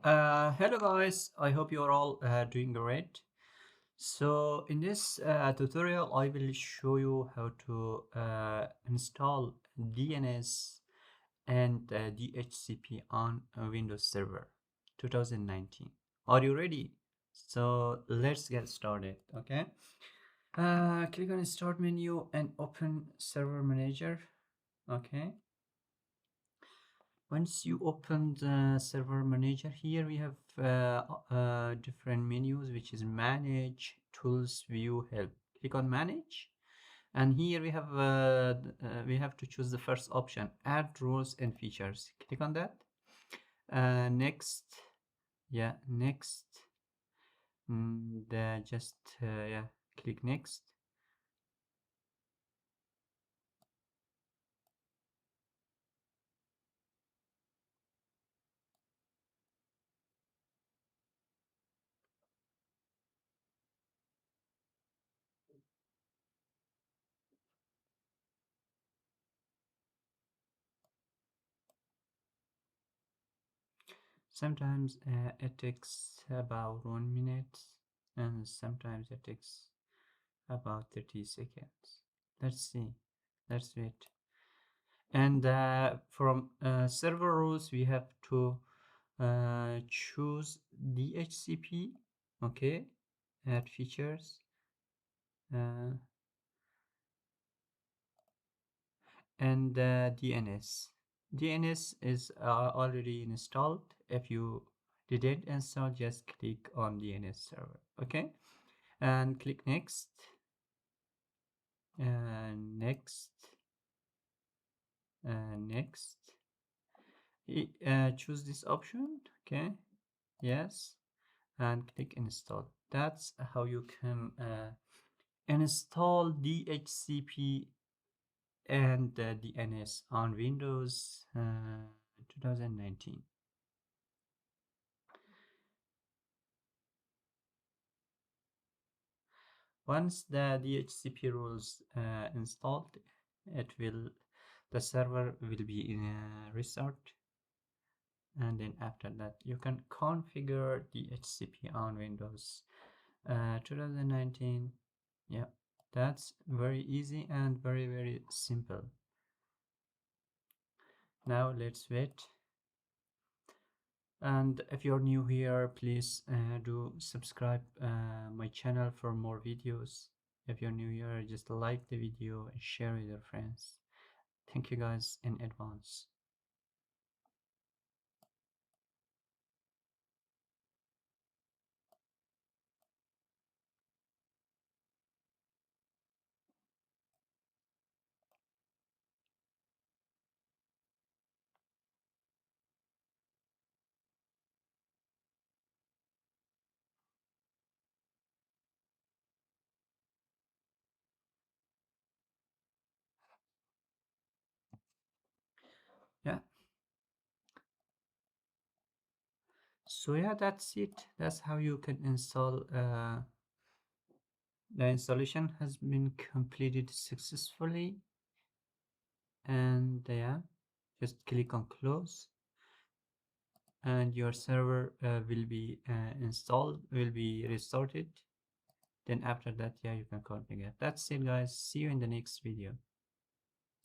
Hello guys, I hope you are all doing great. So in this tutorial, I will show you how to install DNS and DHCP on a Windows Server 2019. Are you ready? So let's get started, okay? Click on Start menu and open Server Manager, okay? Once you open the server manager, here we have different menus, which is manage, tools, view, help. Click on manage, and here we have to choose the first option, add rules and features. Click on that. Next, yeah, next. Just yeah, click next. Sometimes it takes about 1 minute, and sometimes it takes about 30 seconds. Let's see. Let's wait. And from server rules, we have to choose DHCP. Okay. Add features. Uh, and DNS. DNS is already installed. If you didn't install, just click on DNS server. Okay. And click next. And next. Next. Choose this option. Okay. Yes, and click install. That's how you can install DHCP and DNS on Windows 2019. Once the DHCP rules installed, the server will be in a restart, and then after that you can configure DHCP on Windows 2019. Yeah, that's very easy and very simple. Now let's wait. And if you're new here, please do subscribe my channel for more videos. If you're new here, just like the video and share with your friends. Thank you guys in advance. Yeah, so yeah, that's it. That's how you can install. The installation has been completed successfully, and yeah, just click on close, and your server will be installed, will be restarted. Then after that, yeah, you can configure. That's it, guys. See you in the next video.